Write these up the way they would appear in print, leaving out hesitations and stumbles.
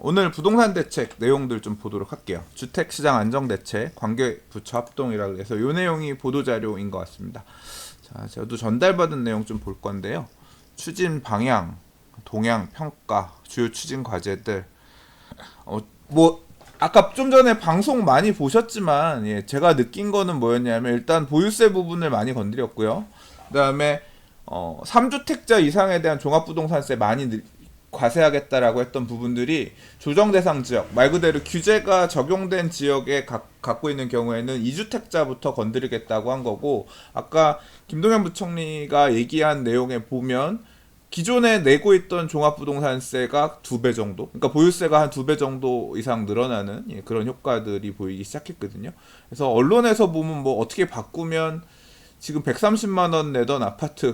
오늘 부동산 대책 내용들 좀 보도록 할게요. 주택시장 안정대책, 관계부처 합동이라 해서 이 내용이 보도자료인 것 같습니다. 자, 저도 전달받은 내용 좀 볼 건데요. 추진 방향, 동향, 평가, 주요 추진 과제들. 아까 좀 전에 방송 많이 보셨지만, 제가 느낀 거는 뭐였냐면, 일단 보유세 부분을 많이 건드렸고요. 그 다음에, 3주택자 이상에 대한 종합부동산세 많이 과세하겠다라고 했던 부분들이 조정 대상 지역, 말 그대로 규제가 적용된 지역에 갖고 있는 경우에는 2주택자부터 건드리겠다고 한 거고, 아까 김동연 부총리가 얘기한 내용에 보면 기존에 내고 있던 종합부동산세가 2배 정도, 그러니까 보유세가 한 2배 정도 이상 늘어나는 그런 효과들이 보이기 시작했거든요. 그래서 언론에서 보면 뭐 어떻게 바꾸면 지금 130만 원 내던 아파트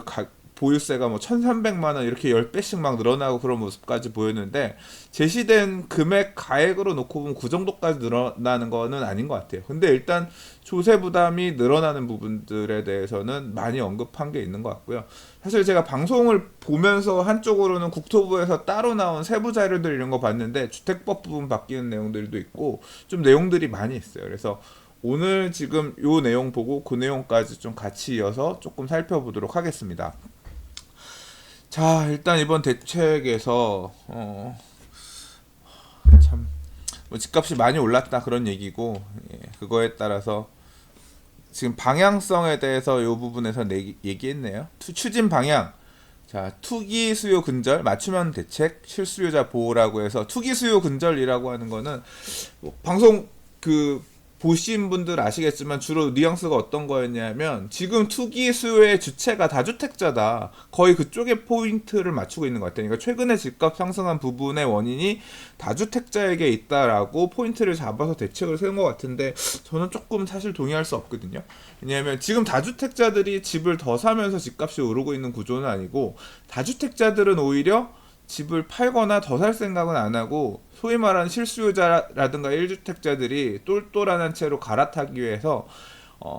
보유세가 뭐 1,300만 원 이렇게 10배씩 막 늘어나고 그런 모습까지 보였는데, 제시된 금액 가액으로 놓고 보면 그 정도까지 늘어나는 거는 아닌 것 같아요. 근데 일단 조세 부담이 늘어나는 부분들에 대해서는 많이 언급한 게 있는 것 같고요. 사실 제가 방송을 보면서 한쪽으로는 국토부에서 따로 나온 세부 자료들 이런 거 봤는데, 주택법 부분 바뀌는 내용들도 있고 좀 내용들이 많이 있어요. 그래서 오늘 지금 요 내용 보고 그 내용까지 좀 같이 이어서 조금 살펴보도록 하겠습니다. 자, 일단 이번 대책에서 참 뭐 집값이 많이 올랐다 그런 얘기고, 그거에 따라서 지금 방향성에 대해서 이 부분에서 얘기했네요. 추진 방향. 자, 투기 수요 근절, 맞춤형 대책, 실수요자 보호라고 해서 투기 수요 근절이라고 하는 거는 뭐 방송 보신 분들 아시겠지만 주로 뉘앙스가 어떤 거였냐면, 지금 투기 수요의 주체가 다주택자다, 거의 그쪽에 포인트를 맞추고 있는 것 같아요. 그러니까 최근에 집값 상승한 부분의 원인이 다주택자에게 있다라고 포인트를 잡아서 대책을 세운 것 같은데, 저는 조금 사실 동의할 수 없거든요. 왜냐하면 지금 다주택자들이 집을 더 사면서 집값이 오르고 있는 구조는 아니고, 다주택자들은 오히려 집을 팔거나 더 살 생각은 안 하고 소위 말하는 실수요자라든가 1주택자들이 똘똘한 채로 갈아타기 위해서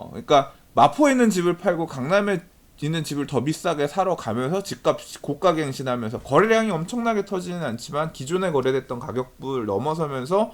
그러니까 마포에 있는 집을 팔고 강남에 있는 집을 더 비싸게 사러 가면서 집값 고가갱신하면서 거래량이 엄청나게 터지는 않지만 기존에 거래됐던 가격을 넘어서면서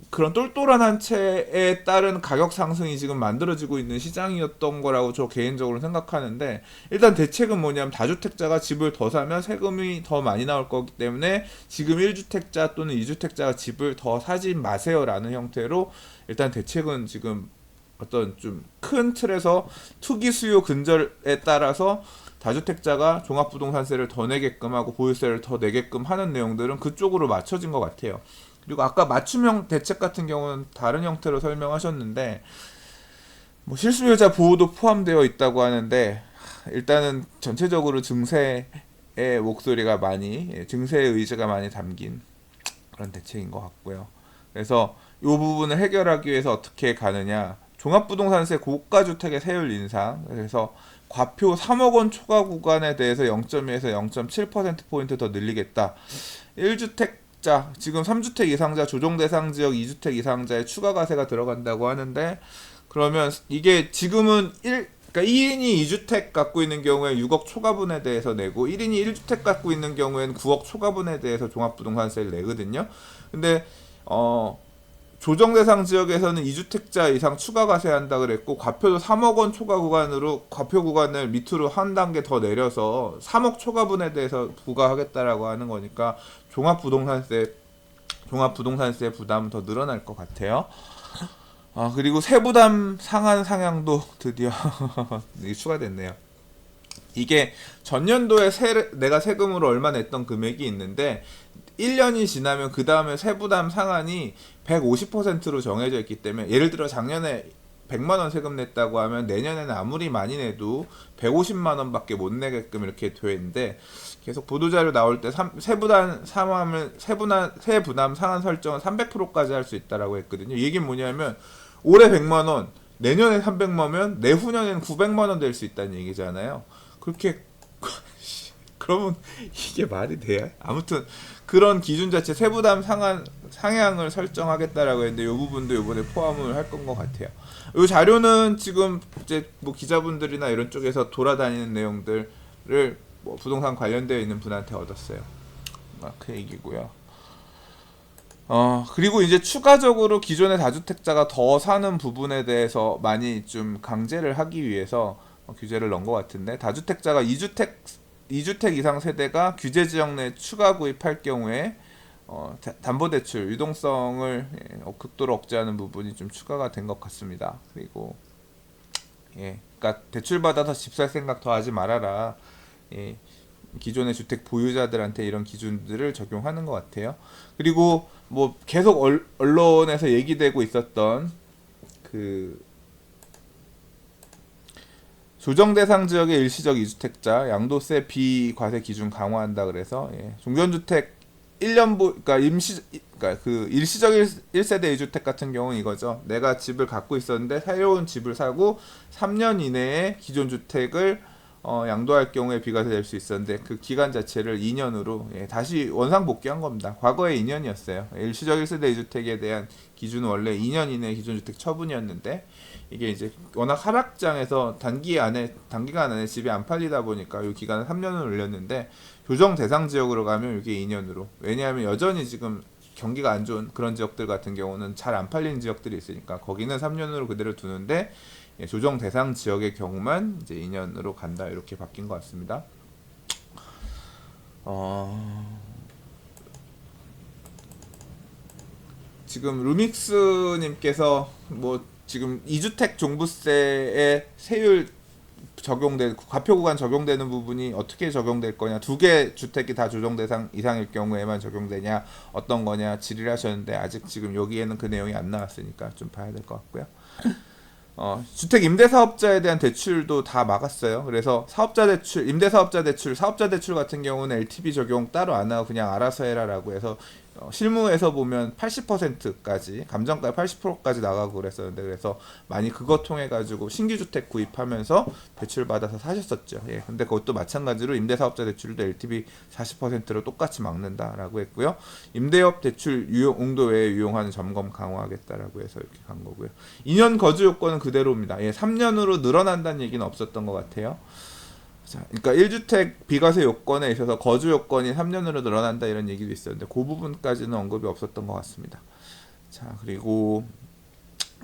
그런 똘똘한 한 채에 따른 가격 상승이 지금 만들어지고 있는 시장이었던 거라고 저 개인적으로 생각하는데, 일단 대책은 뭐냐면 다주택자가 집을 더 사면 세금이 더 많이 나올 거기 때문에 지금 1주택자 또는 2주택자가 집을 더 사지 마세요라는 형태로 일단 대책은 지금 어떤 좀 큰 틀에서 투기 수요 근절에 따라서 다주택자가 종합부동산세를 더 내게끔 하고 보유세를 더 내게끔 하는 내용들은 그쪽으로 맞춰진 것 같아요. 그리고 아까 맞춤형 대책 같은 경우는 다른 형태로 설명하셨는데, 뭐 실수요자 보호도 포함되어 있다고 하는데, 일단은 전체적으로 증세의 목소리가 증세의 의지가 많이 담긴 그런 대책인 것 같고요. 그래서 이 부분을 해결하기 위해서 어떻게 가느냐, 종합부동산세 고가주택의 세율 인상, 그래서 과표 3억 원 초과 구간에 대해서 0.2에서 0.7%포인트 더 늘리겠다. 1주택 지금 3주택 이상자 조정 대상 지역 2주택 이상자의 추가 과세가 들어간다고 하는데, 그러면 이게 지금은 그러니까 1인이 2주택 갖고 있는 경우에 6억 초과분에 대해서 내고, 1인이 1주택 갖고 있는 경우에는 9억 초과분에 대해서 종합부동산세를 내거든요. 근데 조정 대상 지역에서는 2주택자 이상 추가 과세한다 그랬고, 과표도 3억 원 초과 구간으로 과표 구간을 밑으로 한 단계 더 내려서 3억 초과분에 대해서 부과하겠다라고 하는 거니까 종합부동산세 부담은 더 늘어날 것 같아요. 그리고 세부담 상한 상향도 드디어 추가됐네요. 이게 전년도에 내가 세금으로 얼마 냈던 금액이 있는데, 1년이 지나면 그 다음에 세부담 상한이 150%로 정해져 있기 때문에, 예를 들어 작년에 100만원 세금 냈다고 하면 내년에는 아무리 많이 내도 150만원밖에 못 내게끔 이렇게 되어 있는데, 계속 보도자료 나올 때 세부담 상한 설정은 300%까지 할 수 있다라고 했거든요. 이 얘기는 뭐냐면, 올해 100만원, 내년에 300만원, 내후년에는 900만원 될 수 있다는 얘기잖아요. 그렇게 그러면 이게 말이 돼요? 아무튼 그런 기준 자체 세부담 상향을 설정하겠다라고 했는데, 이 부분도 이번에 포함을 할 건 것 같아요. 이 자료는 지금 이제 뭐 기자분들이나 이런 쪽에서 돌아다니는 내용들을 뭐 부동산 관련되어 있는 분한테 얻었어요. 그 얘기고요. 그리고 이제 추가적으로 기존의 다주택자가 더 사는 부분에 대해서 많이 좀 강제를 하기 위해서 규제를 넣은 것 같은데, 다주택자가 2주택 이상 세대가 규제 지역 내 추가 구입할 경우에 담보대출 유동성을 극도로 억제하는 부분이 좀 추가가 된 것 같습니다. 그리고 그러니까 대출 받아서 집 살 생각 더 하지 말아라. 기존의 주택 보유자들한테 이런 기준들을 적용하는 것 같아요. 그리고 뭐 계속 언론에서 얘기되고 있었던 그 조정 대상 지역의 일시적 2주택자 양도세 비과세 기준 강화한다 그래서 종전주택 1년부 그러니까 그러니까 그 일시적 1세대 2주택 같은 경우는 이거죠. 내가 집을 갖고 있었는데 새로운 집을 사고 3년 이내에 기존 주택을 양도할 경우에 비과세 될 수 있었는데 그 기간 자체를 2년으로 다시 원상 복귀한 겁니다. 과거에 2년이었어요. 일시적 1세대 2주택에 대한 기준은 원래 2년 이내 기존 주택 처분이었는데 이게 이제 워낙 하락장에서 단기간 안에 집이 안 팔리다 보니까 이 기간을 3년을 올렸는데 조정 대상 지역으로 가면 이게 2년으로. 왜냐하면 여전히 지금 경기가 안 좋은 그런 지역들 같은 경우는 잘 안 팔리는 지역들이 있으니까 거기는 3년으로 그대로 두는데 조정 대상 지역의 경우만 이제 2년으로 간다 이렇게 바뀐 것 같습니다. 지금 루믹스님께서 뭐 지금 2주택 종부세의 세율 과표 구간 적용되는 부분이 어떻게 적용될 거냐, 두 개 주택이 다 조정 대상 이상일 경우에만 적용되냐, 어떤 거냐 질의를 하셨는데 아직 지금 여기에는 그 내용이 안 나왔으니까 좀 봐야 될 것 같고요. 주택 임대사업자에 대한 대출도 다 막았어요. 그래서 사업자 대출, 임대사업자 대출, 사업자 대출 같은 경우는 LTV 적용 따로 안 하고 그냥 알아서 해라라고 해서 실무에서 보면 80%까지 감정가의 80%까지 나가고 그랬었는데, 그래서 많이 그거 통해 가지고 신규 주택 구입하면서 대출 받아서 사셨었죠. 근데 그것도 마찬가지로 임대사업자 대출도 LTV 40%로 똑같이 막는다라고 했고요. 임대업 대출 용도 외에 유용하는 점검 강화하겠다라고 해서 이렇게 간 거고요. 2년 거주 요건은 그대로입니다. 3년으로 늘어난다는 얘기는 없었던 것 같아요. 자, 그러니까 1주택 비과세 요건에 있어서 거주 요건이 3년으로 늘어난다 이런 얘기도 있었는데 그 부분까지는 언급이 없었던 것 같습니다. 자, 그리고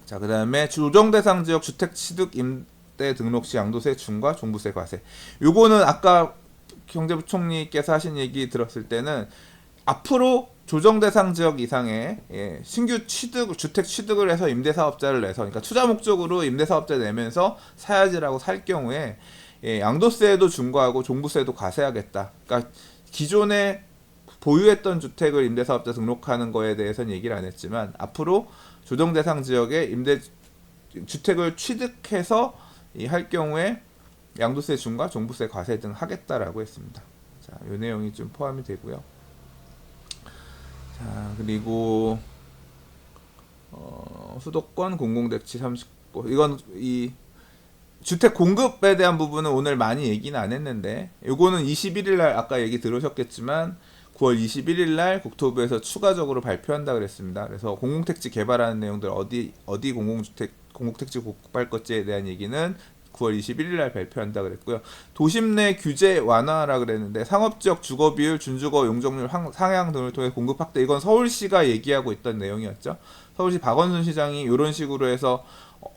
그 다음에 조정 대상 지역 주택 취득 임대 등록 시 양도세 중과 종부세 과세. 요거는 아까 경제부총리께서 하신 얘기 들었을 때는 앞으로 조정 대상 지역 이상의 신규 주택 취득을 해서 임대사업자를 내서, 그러니까 투자 목적으로 임대사업자 내면서 사야지라고 살 경우에 양도세도 중과하고 종부세도 과세하겠다. 그러니까 기존에 보유했던 주택을 임대사업자 등록하는 거에 대해서는 얘기를 안 했지만 앞으로 조정 대상 지역에 주택을 취득해서 할 경우에 양도세 중과 종부세 과세 등 하겠다라고 했습니다. 자, 이 내용이 좀 포함이 되고요. 자, 그리고 수도권 공공대치 39. 이건 이 주택 공급에 대한 부분은 오늘 많이 얘기는 안 했는데, 요거는 21일 날 아까 얘기 들으셨겠지만 9월 21일 날 국토부에서 추가적으로 발표한다 그랬습니다. 그래서 공공택지 개발하는 내용들 어디 공공택지 공급할 것지에 대한 얘기는 9월 21일 날 발표한다 그랬고요. 도심 내 규제 완화라 그랬는데 상업지역 주거비율, 준주거 용적률 상향 등을 통해 공급 확대, 이건 서울시가 얘기하고 있던 내용이었죠. 서울시 박원순 시장이 이런 식으로 해서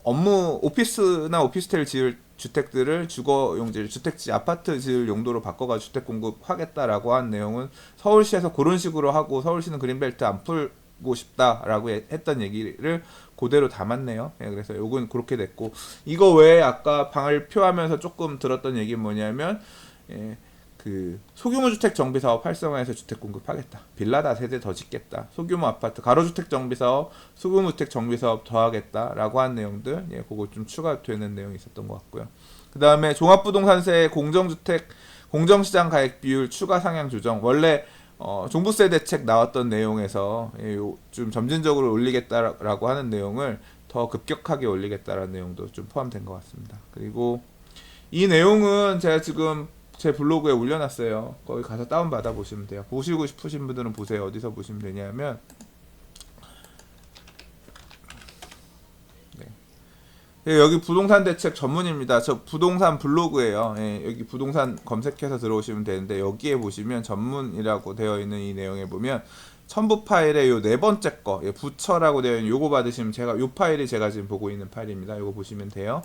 오피스나 오피스텔 지을 주택들을 주거용지, 주택지, 아파트 지을 용도로 바꿔가지고 주택 공급하겠다라고 한 내용은 서울시에서 그런 식으로 하고 서울시는 그린벨트 안 풀고 싶다라고 했던 얘기를 그대로 담았네요. 그래서 요건 그렇게 됐고, 이거 외에 아까 발표하면서 조금 들었던 얘기는 뭐냐면 그 소규모 주택 정비 사업 활성화해서 주택 공급하겠다. 빌라 세대 더 짓겠다. 소규모 아파트 가로주택 정비 사업, 소규모 주택 정비 사업 더 하겠다라고 한 내용들, 그거 좀 추가되는 내용이 있었던 것 같고요. 그다음에 종합부동산세 공정주택 공정시장 가액 비율 추가 상향 조정. 원래 종부세 대책 나왔던 내용에서 좀 점진적으로 올리겠다라고 하는 내용을 더 급격하게 올리겠다라는 내용도 좀 포함된 것 같습니다. 그리고 이 내용은 제가 지금 제 블로그에 올려놨어요. 거기 가서 다운받아 보시면 돼요. 보시고 싶으신 분들은 보세요. 어디서 보시면 되냐면 여기 부동산 대책 전문입니다. 저 부동산 블로그예요. 여기 부동산 검색해서 들어오시면 되는데 여기에 보시면 전문이라고 되어 있는 이 내용에 보면 첨부 파일의 요 네 번째 거, 부처라고 되어 있는 요거 받으시면 요 파일이 제가 지금 보고 있는 파일입니다. 요거 보시면 돼요.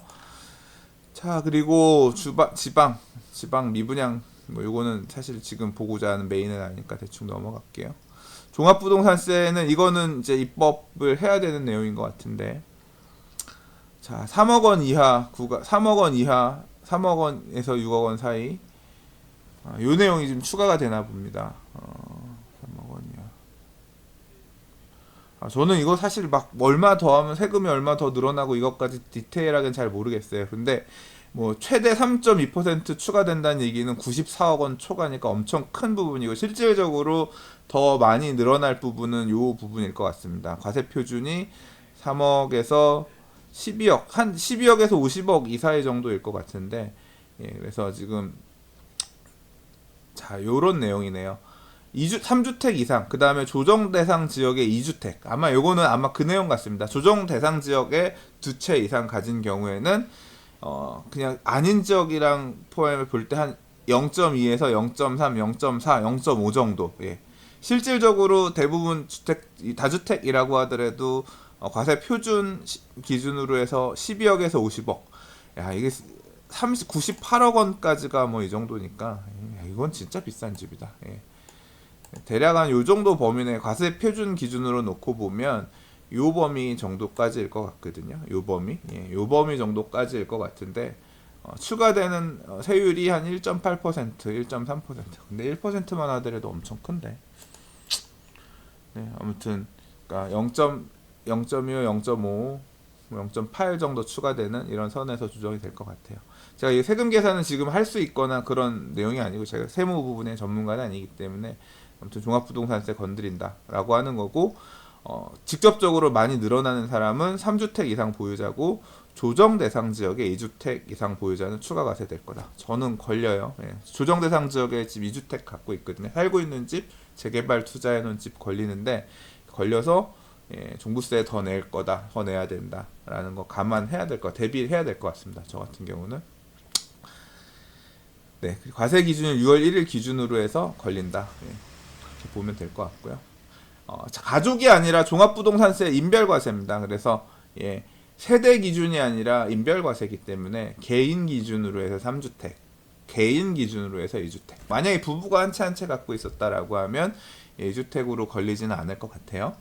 자, 그리고 지방 미분양, 뭐 요거는 사실 지금 보고자 하는 메인은 아니니까 대충 넘어갈게요. 종합부동산세는 이거는 이제 입법을 해야 되는 내용인 것 같은데, 자, 3억 원 이하 3억 원에서 6억 원 사이, 요 내용이 좀 추가가 되나 봅니다. 3억 원 이하. 저는 이거 사실 막 얼마 더 하면 세금이 얼마 더 늘어나고 이것까지 디테일하게는 잘 모르겠어요. 근데 뭐 최대 3.2% 추가된다는 얘기는 94억 원 초과니까 엄청 큰 부분이고, 실질적으로 더 많이 늘어날 부분은 요 부분일 것 같습니다. 과세 표준이 3억에서 12억, 한 12억에서 50억 이 사이 정도일 것 같은데, 그래서 지금 자, 요런 내용이네요. 3주택 이상, 그 다음에 조정 대상 지역의 2주택. 아마 요거는 아마 그 내용 같습니다. 조정 대상 지역에 2채 이상 가진 경우에는 그냥 아닌 지역이랑 포함해 볼 때 한 0.2에서 0.3, 0.4, 0.5 정도. 실질적으로 대부분 다주택이라고 하더라도 과세 표준 기준으로 해서 12억에서 50억. 야, 이게 98억 원까지가 뭐 이 정도니까, 이건 진짜 비싼 집이다. 대략 한 요 정도 범위 내 과세 표준 기준으로 놓고 보면 요 범위 정도까지일 것 같거든요. 요 범위 정도까지일 것 같은데, 추가되는 세율이 한 1.8%, 1.3%. 근데 1%만 하더라도 엄청 큰데. 아무튼 그러니까 0.25, 0.5, 0.8 정도 추가되는 이런 선에서 조정이 될 것 같아요. 제가 이 세금 계산은 지금 할 수 있거나 그런 내용이 아니고, 제가 세무 부분의 전문가는 아니기 때문에 아무튼 종합부동산세 건드린다라고 하는 거고, 직접적으로 많이 늘어나는 사람은 3주택 이상 보유자고, 조정 대상 지역에 2주택 이상 보유자는 추가 과세 될 거다. 저는 걸려요. 조정 대상 지역에 집 2주택 갖고 있거든요. 살고 있는 집, 재개발 투자해 놓은 집 걸리는데, 걸려서 종부세 더 낼 거다, 더 내야 된다라는 거 감안해야 될 거, 대비해야 될 것 같습니다. 저 같은 경우는. 과세 기준은 6월 1일 기준으로 해서 걸린다. 이렇게 보면 될 것 같고요. 가족이 아니라 종합부동산세 인별과세입니다. 그래서 세대 기준이 아니라 인별과세이기 때문에 개인 기준으로 해서 3주택, 개인 기준으로 해서 2주택. 만약에 부부가 한 채 갖고 있었다라고 하면 2주택으로 걸리지는 않을 것 같아요.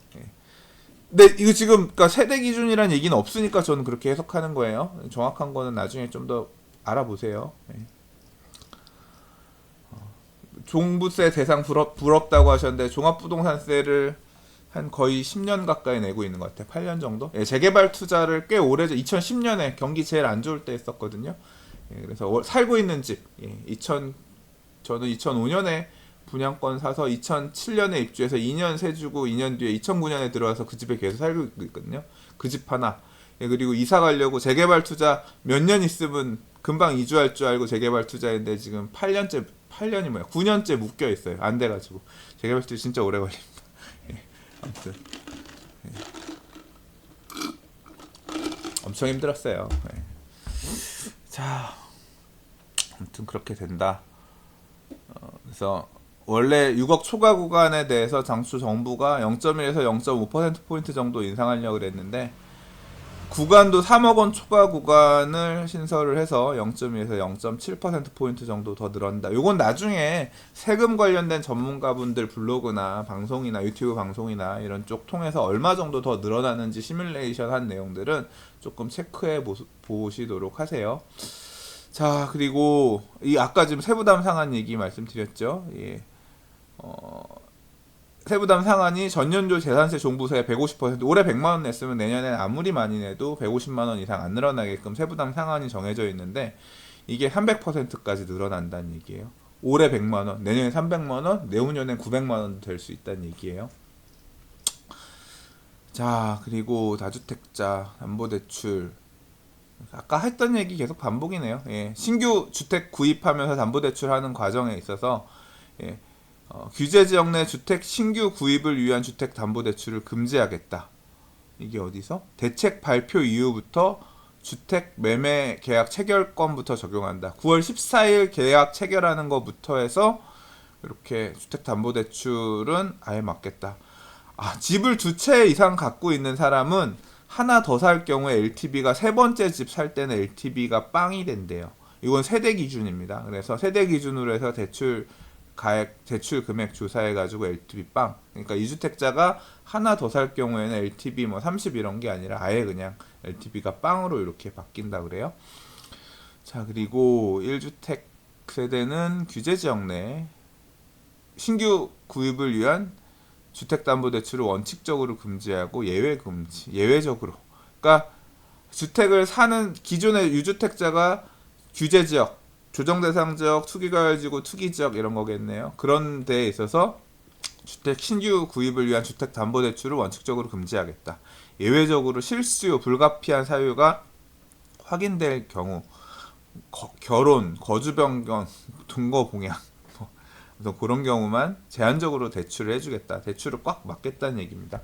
근데 이거 지금 그러니까 세대 기준이란 얘기는 없으니까 저는 그렇게 해석하는 거예요. 정확한 거는 나중에 좀 더 알아보세요. 종부세 대상 부럽다고 하셨는데, 종합부동산세를 한 거의 10년 가까이 내고 있는 것 같아요. 8년 정도? 재개발 투자를 꽤 오래전 2010년에 경기 제일 안 좋을 때 했었거든요. 그래서 살고 있는 집, 저는 2005년에 분양권 사서 2007년에 입주해서 2년 세주고 2년 뒤에 2009년에 들어와서 그 집에 계속 살고 있거든요. 그 집 하나. 그리고 이사 가려고 재개발 투자 몇 년 있으면 금방 이주할 줄 알고 재개발 투자했는데, 지금 8년이 뭐야? 9년째 묶여 있어요. 안 돼가지고. 재개발 투자 진짜 오래 걸립니다. 아무튼 엄청 힘들었어요. 자, 아무튼 그렇게 된다. 그래서 원래 6억 초과 구간에 대해서 당초 정부가 0.1에서 0.5%포인트 정도 인상하려고 그랬는데, 구간도 3억 원 초과 구간을 신설을 해서 0.2에서 0.7%포인트 정도 더 늘어난다. 요건 나중에 세금 관련된 전문가분들 블로그나 방송이나 유튜브 방송이나 이런 쪽 통해서 얼마 정도 더 늘어나는지 시뮬레이션 한 내용들은 조금 체크해 보시도록 하세요. 자, 그리고 이 아까 지금 세부담 상한 얘기 말씀드렸죠. 세부담 상한이 전년도 재산세 종부세 150%, 올해 100만 원 냈으면 내년에 아무리 많이 내도 150만 원 이상 안 늘어나게끔 세부담 상한이 정해져 있는데, 이게 300%까지 늘어난다는 얘기예요. 올해 100만 원, 내년에 300만 원, 내후년엔 900만 원도 될 수 있다는 얘기예요. 자, 그리고 다주택자 담보대출, 아까 했던 얘기 계속 반복이네요. 신규 주택 구입하면서 담보대출하는 과정에 있어서 규제 지역 내 주택 신규 구입을 위한 주택 담보대출을 금지하겠다. 이게 어디서? 대책 발표 이후부터 주택 매매 계약 체결권부터 적용한다. 9월 14일 계약 체결하는 것부터 해서 이렇게 주택 담보대출은 아예 막겠다. 집을 두 채 이상 갖고 있는 사람은 하나 더 살 경우에 LTV가 세 번째 집 살 때는 LTV가 빵이 된대요. 이건 세대 기준입니다. 그래서 세대 기준으로 해서 대출 금액 조사해 가지고 LTV 빵. 그러니까 2주택자가 하나 더 살 경우에는 LTV 뭐 30 이런 게 아니라 아예 그냥 LTV가 빵으로 이렇게 바뀐다 그래요. 자, 그리고 1주택 세대는 규제 지역 내 신규 구입을 위한 주택담보대출을 원칙적으로 금지하고 예외적으로. 그러니까 주택을 사는 기존의 유주택자가 규제지역, 조정대상지역, 투기과열지구, 투기지역 이런 거겠네요. 그런 데에 있어서 주택 신규 구입을 위한 주택담보대출을 원칙적으로 금지하겠다. 예외적으로 실수요, 불가피한 사유가 확인될 경우 결혼, 거주 변경, 동거 공약 그래서 그런 경우만 제한적으로 대출을 해주겠다. 대출을 꽉 막겠다는 얘기입니다.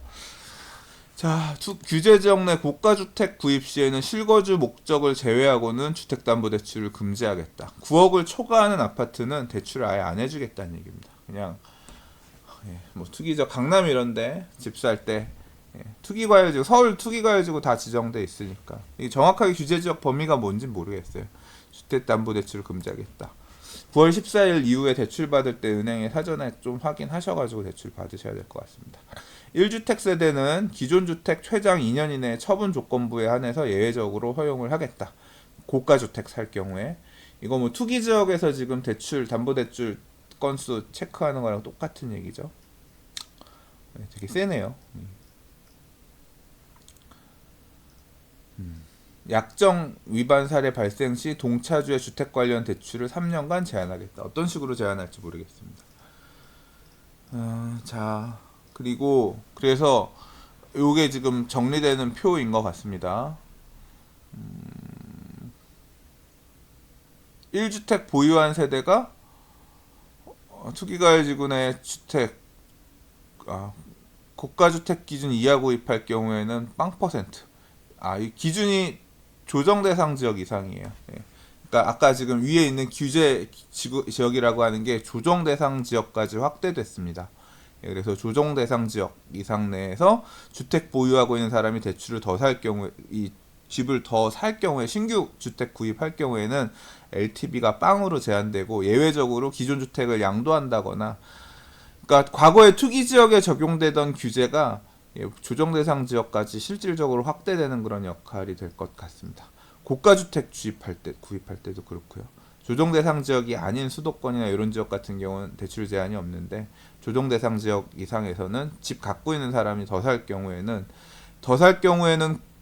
자, 규제 지역 내 고가주택 구입 시에는 실거주 목적을 제외하고는 주택담보대출을 금지하겠다. 9억을 초과하는 아파트는 대출을 아예 안 해주겠다는 얘기입니다. 그냥 뭐 투기적 강남 이런데 집 살 때 투기과열지구, 서울 투기과열지구 다 지정돼 있으니까 이게 정확하게 규제 지역 범위가 뭔지 모르겠어요. 주택담보대출을 금지하겠다. 9월 14일 이후에 대출 받을 때 은행에 사전에 좀 확인하셔가지고 대출 받으셔야 될 것 같습니다. 1주택 세대는 기존 주택 최장 2년 이내 처분 조건부에 한해서 예외적으로 허용을 하겠다. 고가주택 살 경우에. 이거 뭐 투기 지역에서 지금 대출, 담보대출 건수 체크하는 거랑 똑같은 얘기죠. 되게 세네요. 약정 위반 사례 발생 시 동차주의 주택 관련 대출을 3년간 제한하겠다. 어떤 식으로 제한할지 모르겠습니다. 자, 그리고 그래서 요게 지금 정리되는 표인 것 같습니다. 1주택 보유한 세대가 투기과열지구 내 주택 고가주택 기준 이하 구입할 경우에는 빵 퍼센트. 이 기준이 조정대상 지역 이상이에요. 그러니까 아까 지금 위에 있는 규제 지역이라고 하는 게 조정대상 지역까지 확대됐습니다. 그래서 조정대상 지역 이상 내에서 주택 보유하고 있는 사람이 대출을 더 살 경우에, 이 집을 더 살 경우에, 신규 주택 구입할 경우에는 LTV가 빵으로 제한되고 예외적으로 기존 주택을 양도한다거나, 그러니까 과거에 투기 지역에 적용되던 규제가 조정대상 지역까지 실질적으로 확대되는 그런 역할이 될 것 같습니다. 고가주택 구입할 때도 그렇고요. 조정대상 지역이 아닌 수도권이나 이런 지역 같은 경우는 대출 제한이 없는데, 조정대상 지역 이상에서는 집 갖고 있는 사람이 더 살 경우에는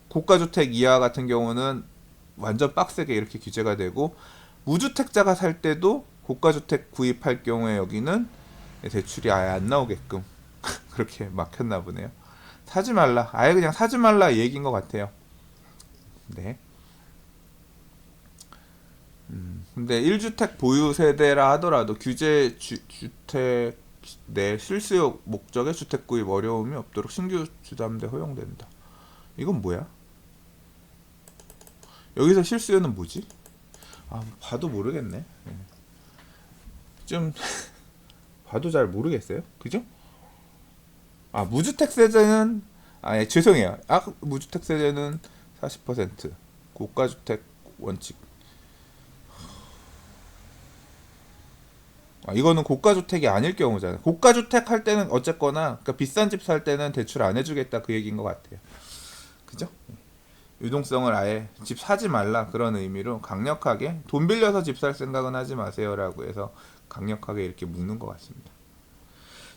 고가주택 이하 같은 경우는 완전 빡세게 이렇게 규제가 되고, 무주택자가 살 때도 고가주택 구입할 경우에 여기는 대출이 아예 안 나오게끔 그렇게 막혔나 보네요. 사지 말라. 아예 그냥 사지 말라 얘기인 것 같아요. 네. 근데 1주택 보유 세대라 하더라도 규제 주택 내 실수요 목적의 주택 구입 어려움이 없도록 신규 주담대 허용된다. 이건 뭐야? 여기서 실수요는 뭐지? 봐도 모르겠네. 좀 봐도 잘 모르겠어요. 그죠? 무주택 세대는 죄송해요. 무주택 세대는 40%, 고가주택 원칙. 이거는 고가주택이 아닐 경우잖아요. 고가주택 할 때는 어쨌거나, 그러니까 비싼 집 살 때는 대출 안 해주겠다 그 얘기인 것 같아요. 그죠? 유동성을 아예 집 사지 말라 그런 의미로 강력하게 돈 빌려서 집 살 생각은 하지 마세요라고 해서 강력하게 이렇게 묶는 것 같습니다.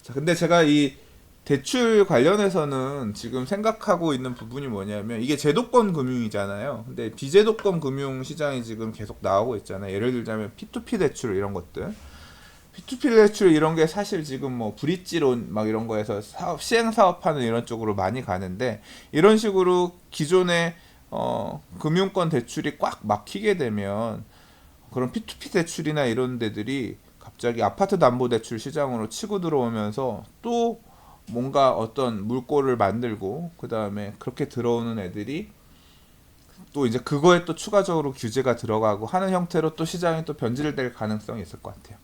자, 근데 제가 이 대출 관련해서는 지금 생각하고 있는 부분이 뭐냐면, 이게 제도권 금융이잖아요. 근데 비제도권 금융 시장이 지금 계속 나오고 있잖아요. 예를 들자면 P2P 대출 이런 것들. P2P 대출 이런 게 사실 지금 뭐 브릿지론 막 이런 거에서 시행 사업하는 이런 쪽으로 많이 가는데, 이런 식으로 기존의 금융권 대출이 꽉 막히게 되면 그런 P2P 대출이나 이런 데들이 갑자기 아파트 담보 대출 시장으로 치고 들어오면서 또 뭔가 어떤 물꼬를 만들고, 그 다음에 그렇게 들어오는 애들이 또 이제 그거에 또 추가적으로 규제가 들어가고 하는 형태로 또 시장이 또 변질될 가능성이 있을 것 같아요.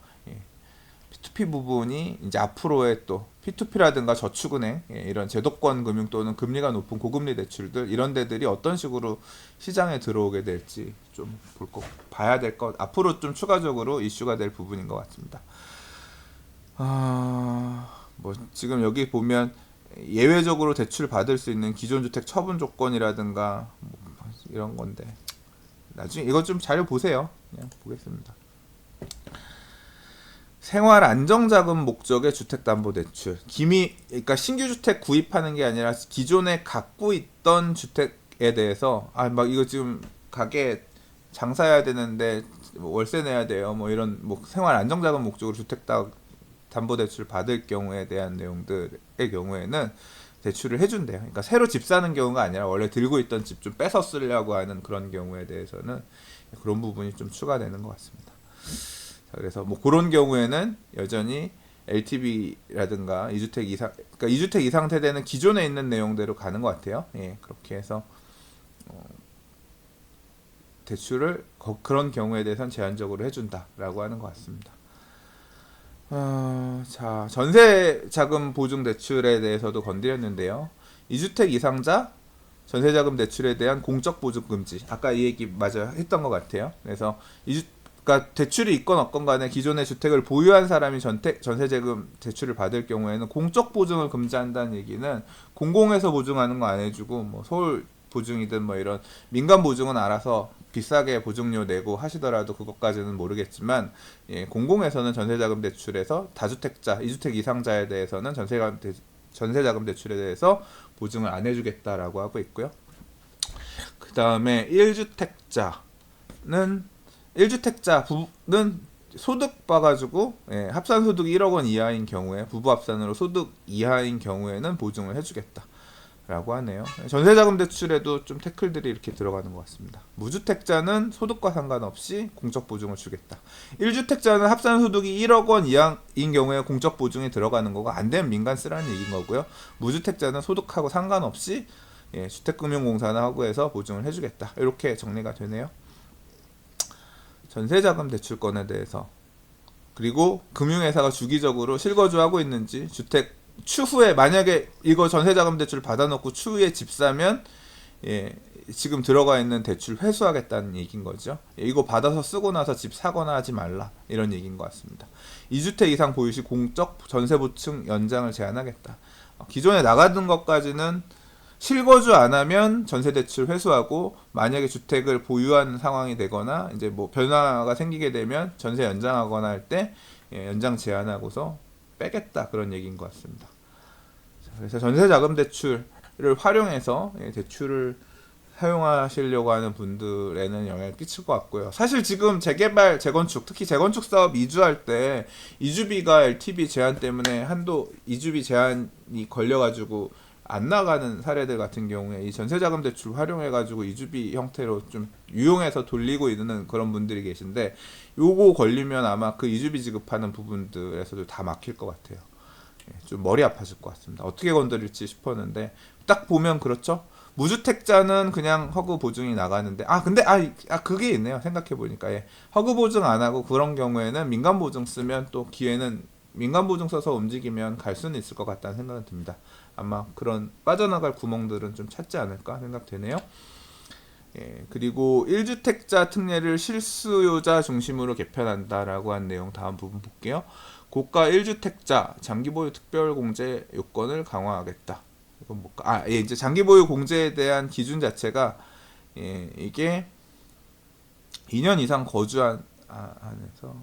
P2P 부분이 이제 앞으로의 또 P2P라든가 저축은행 이런 제도권 금융 또는 금리가 높은 고금리 대출들 이런 데들이 어떤 식으로 시장에 들어오게 될지 좀 봐야 될 것 앞으로 좀 추가적으로 이슈가 될 부분인 것 같습니다. 뭐 지금 여기 보면 예외적으로 대출 받을 수 있는 기존 주택 처분 조건이라든가 뭐 이런 건데 나중에 이거 좀 잘 보세요. 그냥 보겠습니다. 생활 안정자금 목적의 주택담보대출. 그러니까 신규 주택 구입하는 게 아니라 기존에 갖고 있던 주택에 대해서 막 이거 지금 가게 장사해야 되는데 월세 내야 돼요. 뭐 이런 뭐 생활 안정자금 목적으로 주택담보대출 받을 경우에 대한 내용들의 경우에는 대출을 해준대요. 그러니까 새로 집 사는 경우가 아니라 원래 들고 있던 집 좀 뺏어 쓰려고 하는 그런 경우에 대해서는 그런 부분이 좀 추가되는 것 같습니다. 그래서 뭐 그런 경우에는 여전히 LTV라든가 2주택 이상, 그러니까 2주택 이상 세대는 기존에 있는 내용대로 가는 것 같아요. 예, 그렇게 해서 대출을 그런 경우에 대해서는 제한적으로 해준다라고 하는 것 같습니다. 자, 전세자금 보증 대출에 대해서도 건드렸는데요. 2주택 이상자 전세자금 대출에 대한 공적 보증 금지. 아까 이 얘기 맞아 했던 것 같아요. 그래서 그러니까 대출이 있건 없건 간에 기존의 주택을 보유한 사람이 전세자금 대출을 받을 경우에는 공적 보증을 금지한다는 얘기는 공공에서 보증하는 거 안 해주고 뭐 서울 보증이든 뭐 이런 민간 보증은 알아서 비싸게 보증료 내고 하시더라도 그것까지는 모르겠지만 공공에서는 전세자금 대출에서 다주택자, 2주택 이상자에 대해서는 전세자금 대출에 대해서 보증을 안 해주겠다라고 하고 있고요. 그 다음에 1주택자는 소득 봐가지고 합산 소득이 1억 원 이하인 경우에 부부 합산으로 소득 이하인 경우에는 보증을 해주겠다. 라고 하네요. 전세자금 대출에도 좀 태클들이 이렇게 들어가는 것 같습니다. 무주택자는 소득과 상관없이 공적 보증을 주겠다. 1주택자는 합산 소득이 1억 원 이하인 경우에 공적 보증이 들어가는 거가 안 되면 민간 쓰라는 얘기인 거고요. 무주택자는 소득하고 상관없이 주택금융공사나 하고해서 보증을 해주겠다. 이렇게 정리가 되네요. 전세자금 대출권에 대해서 그리고 금융회사가 주기적으로 실거주하고 있는지 주택 추후에 만약에 이거 전세자금 대출 받아놓고 추후에 집 사면 지금 들어가 있는 대출 회수하겠다는 얘기인 거죠. 이거 받아서 쓰고 나서 집 사거나 하지 말라 이런 얘기인 것 같습니다. 2주택 이상 보유 시 공적 전세 보증 연장을 제한하겠다. 기존에 나가던 것까지는 실거주 안 하면 전세 대출 회수하고 만약에 주택을 보유하는 상황이 되거나 이제 뭐 변화가 생기게 되면 전세 연장하거나 할 때 연장 제한하고서 빼겠다 그런 얘기인 것 같습니다. 그래서 전세자금 대출을 활용해서 대출을 사용하시려고 하는 분들에는 영향을 끼칠 것 같고요. 사실 지금 재개발, 재건축, 특히 재건축 사업 이주할 때 이주비가 LTV 제한 때문에 한도 이주비 제한이 걸려가지고 안 나가는 사례들 같은 경우에 이 전세자금 대출 활용해가지고 이주비 형태로 좀 유용해서 돌리고 있는 그런 분들이 계신데 요거 걸리면 아마 그 이주비 지급하는 부분들에서도 다 막힐 것 같아요. 좀 머리 아파질 것 같습니다. 어떻게 건드릴지 싶었는데 딱 보면 그렇죠. 무주택자는 그냥 허그 보증이 나가는데 근데 그게 있네요. 생각해 보니까 허그 보증 안 하고 그런 경우에는 민간 보증 쓰면 또 기회는 민간 보증 써서 움직이면 갈 수는 있을 것 같다는 생각은 듭니다. 아마 그런 빠져나갈 구멍들은 좀 찾지 않을까 생각되네요. 그리고 1주택자 특례를 실수요자 중심으로 개편한다라고 한 내용 다음 부분 볼게요. 고가 1주택자 장기보유 특별공제 요건을 강화하겠다. 이건 뭘까? 이제 장기보유 공제에 대한 기준 자체가 이게 2년 이상 거주한 안에서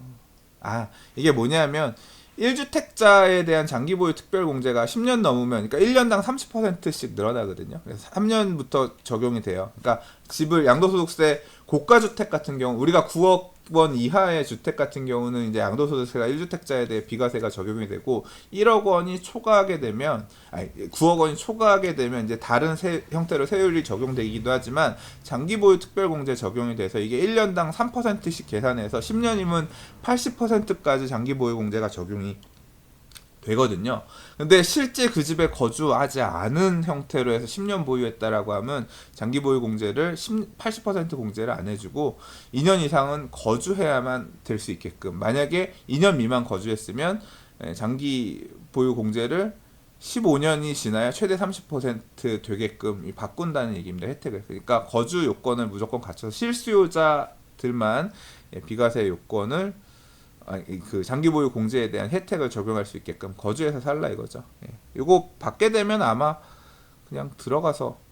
이게 뭐냐면 1주택자에 대한 장기보유 특별공제가 10년 넘으면 그러니까 1년당 30%씩 늘어나거든요. 그래서 3년부터 적용이 돼요. 그러니까 집을 양도소득세 고가주택 같은 경우 우리가 9억 원 이하의 주택 같은 경우는 이제 양도소득세가 1주택자에 대해 비과세가 적용이 되고 1억 원이 초과하게 되면 9억 원이 초과하게 되면 이제 다른 형태로 세율이 적용되기도 하지만 장기보유 특별공제 적용이 돼서 이게 1년당 3%씩 계산해서 10년이면 80%까지 장기보유 공제가 적용이 되거든요. 근데 실제 그 집에 거주하지 않은 형태로 해서 10년 보유했다라고 하면 장기 보유 공제를 80% 공제를 안 해주고 2년 이상은 거주해야만 될 수 있게끔, 만약에 2년 미만 거주했으면 장기 보유 공제를 15년이 지나야 최대 30% 되게끔 바꾼다는 얘기입니다. 혜택을. 그러니까 거주 요건을 무조건 갖춰서 실수요자들만 비과세 요건을, 그 장기 보유 공제에 대한 혜택을 적용할 수 있게끔 거주해서 살라 이거죠. 이거 받게 되면 아마 그냥 들어가서,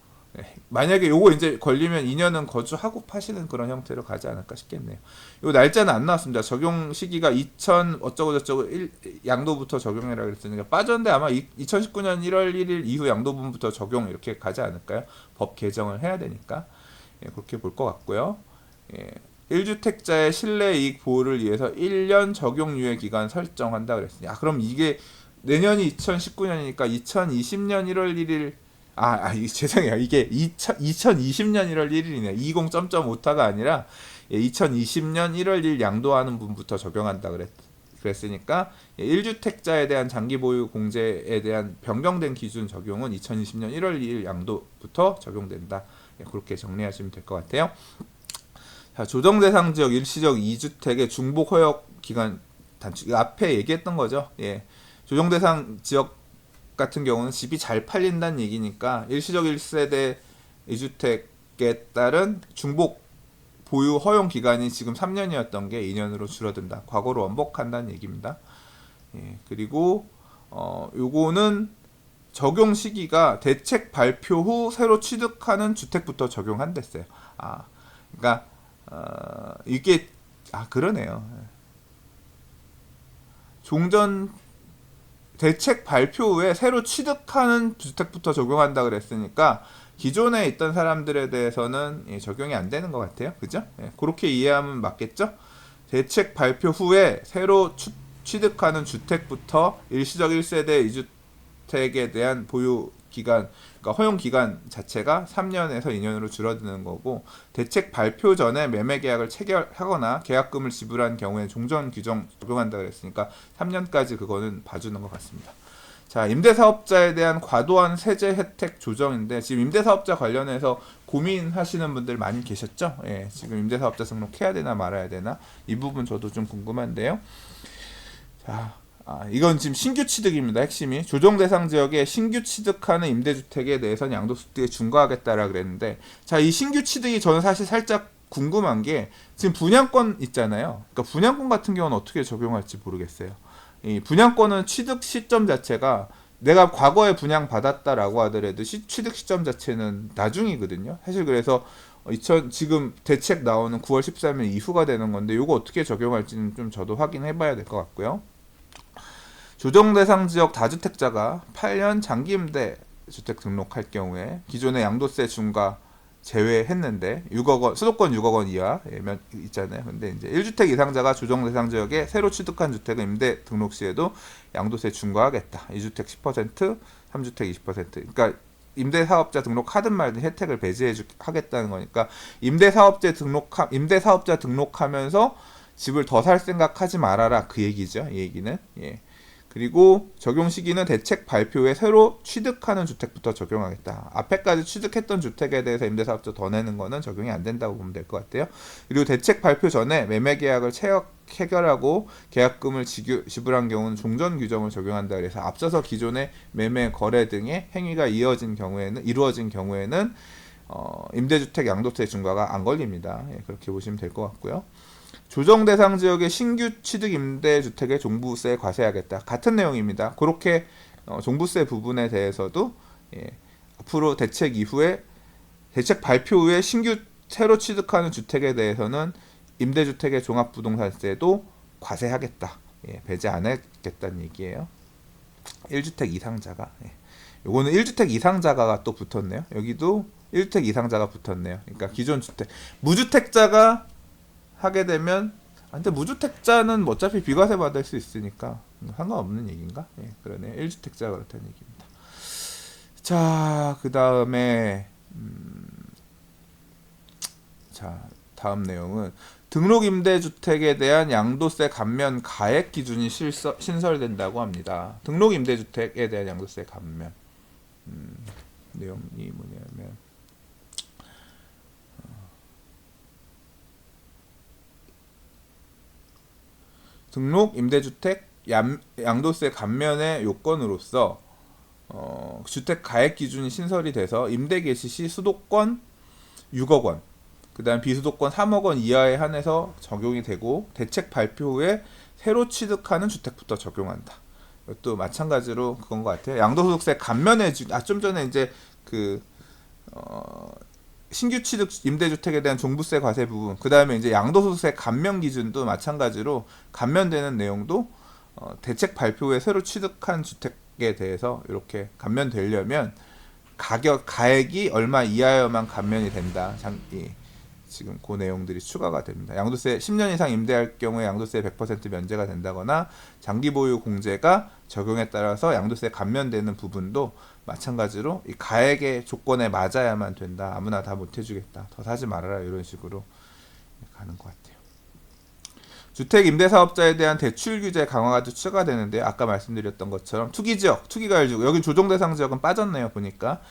만약에 요거 이제 걸리면 2년은 거주하고 파시는 그런 형태로 가지 않을까 싶겠네요. 요 날짜는 안 나왔습니다. 적용 시기가 2000 어쩌고 저쩌고 양도부터 적용해라 그랬으니까 빠졌는데 아마 2019년 1월 1일 이후 양도분부터 적용 이렇게 가지 않을까요? 법 개정을 해야 되니까. 그렇게 볼 것 같고요. 1주택자의 실내이익 보호를 위해서 1년 적용 유예 기간 설정한다 그랬으니, 그럼 이게 내년이 2019년이니까 2020년 1월 1일, 죄송해요. 이게 2020년 1월 1일이네요. 20.5타가 아니라 2020년 1월 1일 양도하는 분부터 적용한다 그랬으니까 1주택자에 대한 장기 보유 공제에 대한 변경된 기준 적용은 2020년 1월 2일 양도부터 적용된다. 그렇게 정리하시면 될 것 같아요. 자, 조정 대상 지역 일시적 2주택의 중복 허용 기간 단축. 앞에 얘기했던 거죠. 조정 대상 지역 같은 경우는 집이 잘 팔린다는 얘기니까 일시적 1세대 2주택에 따른 중복 보유 허용 기간이 지금 3년이었던 게 2년으로 줄어든다. 과거로 원복한다는 얘기입니다. 그리고 요거는 적용 시기가 대책 발표 후 새로 취득하는 주택부터 적용한댔어요. 그러니까 이게 그러네요. 종전 대책 발표 후에 새로 취득하는 주택부터 적용한다 그랬으니까 기존에 있던 사람들에 대해서는 적용이 안 되는 것 같아요. 그죠? 그렇게 이해하면 맞겠죠? 대책 발표 후에 새로 취득하는 주택부터 일시적 1세대 2주택에 대한 보유 기간, 그러니까 허용 기간 자체가 3년에서 2년으로 줄어드는 거고, 대책 발표 전에 매매 계약을 체결하거나 계약금을 지불한 경우에 종전 규정 적용한다 그랬으니까 3년까지 그거는 봐주는 것 같습니다. 자, 임대사업자에 대한 과도한 세제 혜택 조정인데, 지금 임대사업자 관련해서 고민하시는 분들 많이 계셨죠? 지금 임대사업자 등록해야 되나 말아야 되나, 이 부분 저도 좀 궁금한데요. 자, 이건 지금 신규 취득입니다. 핵심이 조정 대상 지역에 신규 취득하는 임대주택에 대해서는 양도소득에 중과하겠다라 그랬는데, 자, 이 신규 취득이 저는 사실 살짝 궁금한 게, 지금 분양권 있잖아요. 그러니까 분양권 같은 경우는 어떻게 적용할지 모르겠어요. 이 분양권은 취득 시점 자체가 내가 과거에 분양 받았다라고 하더라도 취득 시점 자체는 나중이거든요. 사실 그래서 지금 대책 나오는 9월 13일 이후가 되는 건데, 이거 어떻게 적용할지는 좀 저도 확인해봐야 될 것 같고요. 조정 대상 지역 다주택자가 8년 장기 임대 주택 등록할 경우에 기존의 양도세 중과 제외했는데 6억 원, 수도권 6억 원 이하 있잖아요. 근데 이제 1주택 이상자가 조정 대상 지역에 새로 취득한 주택을 임대 등록 시에도 양도세 중과하겠다. 2주택 10%, 3주택 20%. 그러니까 임대사업자 등록하든 말든 혜택을 배제하겠다는 거니까, 임대사업자 등록하면서 집을 더 살 생각하지 말아라, 그 얘기죠. 이 얘기는. 그리고 적용 시기는 대책 발표 후에 새로 취득하는 주택부터 적용하겠다. 앞에까지 취득했던 주택에 대해서 임대사업자 더 내는 거는 적용이 안 된다고 보면 될 것 같아요. 그리고 대책 발표 전에 매매 계약을 체결하고 계약금을 지불한 경우는 종전 규정을 적용한다. 그래서 앞서서 기존의 매매 거래 등의 행위가 이루어진 경우에는 임대주택 양도세 중과가 안 걸립니다. 그렇게 보시면 될 것 같고요. 조정 대상 지역의 신규 취득 임대주택에 종부세 과세하겠다. 같은 내용입니다. 그렇게 종부세 부분에 대해서도 앞으로 대책 발표 후에 신규 새로 취득하는 주택에 대해서는 임대주택의 종합부동산세도 과세하겠다. 배제 안 하겠다는 얘기예요. 1주택 이상자가. 요거는 1주택 이상자가 또 붙었네요. 여기도 1주택 이상자가 붙었네요. 그러니까 기존 주택, 무주택자가 하게 되면, 근데 무주택자는 어차피 비과세 받을 수 있으니까 상관없는 얘기인가? 그러네. 1주택자가 그렇다는 얘기입니다. 자, 그 다음에 자, 다음 내용은 등록 임대주택에 대한 양도세 감면 가액 기준이 신설된다고 합니다. 등록 임대주택에 대한 양도세 감면 내용이 뭐냐면 등록 임대주택 양도세 감면의 요건으로서 주택 가액 기준이 신설이 돼서 임대 개시 시 수도권 6억 원, 그 다음 비수도권 3억 원 이하에 한해서 적용이 되고 대책 발표 후에 새로 취득하는 주택부터 적용한다. 이것도 마찬가지로 그건 것 같아요. 양도소득세 감면해 좀 전에 이제 신규 취득 임대주택에 대한 종부세 과세 부분, 그 다음에 이제 양도소득세 감면 기준도 마찬가지로 감면되는 내용도 대책 발표 후에 새로 취득한 주택에 대해서 이렇게 감면되려면 가액이 얼마 이하여만 감면이 된다. 지금 그 내용들이 추가가 됩니다. 양도세 10년 이상 임대할 경우에 양도세 100% 면제가 된다거나 장기 보유 공제가 적용에 따라서 양도세 감면되는 부분도 마찬가지로 이 가액의 조건에 맞아야만 된다. 아무나 다 못 해주겠다. 더 사지 말아라. 이런 식으로 가는 것 같아요. 주택 임대사업자에 대한 대출 규제 강화가 또 추가되는데 아까 말씀드렸던 것처럼 투기지역, 투기가열지구 여기 조정대상 지역은 빠졌네요. 보니까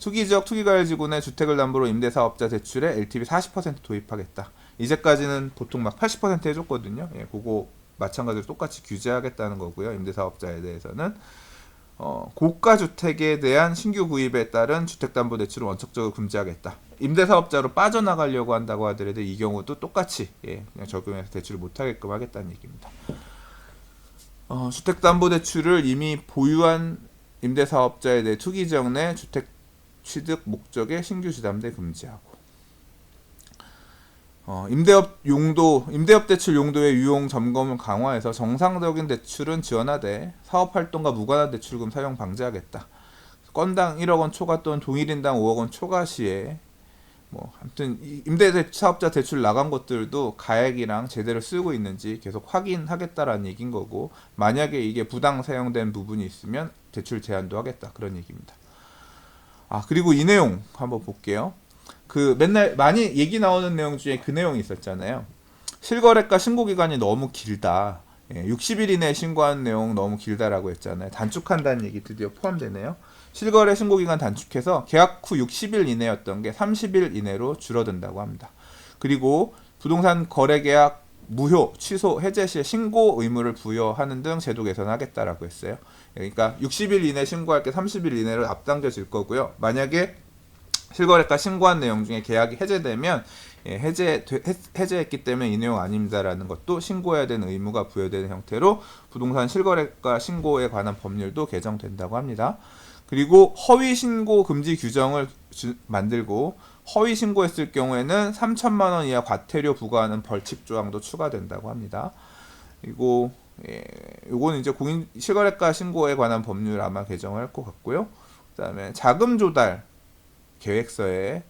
투기지역, 투기가열지구내 주택을 담보로 임대사업자 대출에 LTV 40% 도입하겠다. 이제까지는 보통 막 80% 해줬거든요. 그거 마찬가지로 똑같이 규제하겠다는 거고요. 임대사업자에 대해서는 고가 주택에 대한 신규 구입에 따른 주택담보대출을 원칙적으로 금지하겠다. 임대사업자로 빠져나가려고 한다고 하더라도 이 경우도 똑같이 그냥 적용해서 대출을 못하게끔 하겠다는 얘기입니다. 주택담보대출을 이미 보유한 임대사업자에 대해 투기지역 내 주택 취득 목적의 신규 지담대 금지하고 임대업 대출 용도의 유용 점검을 강화해서 정상적인 대출은 지원하되 사업활동과 무관한 대출금 사용 방지하겠다. 건당 1억 원 초과 또는 동일인당 5억 원 초과 시에 아무튼 임대사업자 대출 나간 것들도 가액이랑 제대로 쓰고 있는지 계속 확인하겠다라는 얘기인 거고, 만약에 이게 부당 사용된 부분이 있으면 대출 제한도 하겠다, 그런 얘기입니다. 그리고 이 내용 한번 볼게요. 맨날 많이 얘기 나오는 내용 중에 그 내용이 있었잖아요. 실거래가 신고기간이 너무 길다. 60일 이내에 신고하는 내용 너무 길다라고 했잖아요. 단축한다는 얘기 드디어 포함되네요. 실거래 신고기간 단축해서 계약 후 60일 이내였던 게 30일 이내로 줄어든다고 합니다. 그리고 부동산 거래계약 무효, 취소, 해제 시에 신고 의무를 부여하는 등 제도 개선하겠다라고 했어요. 그러니까 60일 이내 신고할 게 30일 이내로 앞당겨질 거고요. 만약에 실거래가 신고한 내용 중에 계약이 해제되면 해제했기 때문에 이 내용 아닙니다라는 것도 신고해야 되는 의무가 부여되는 형태로 부동산 실거래가 신고에 관한 법률도 개정된다고 합니다. 그리고 허위 신고 금지 규정을 만들고 허위 신고했을 경우에는 3천만 원 이하 과태료 부과하는 벌칙 조항도 추가된다고 합니다. 그리고 요거는 이제 공인 실거래가 신고에 관한 법률 아마 개정을 할 것 같고요. 그다음에 자금 조달 계획서에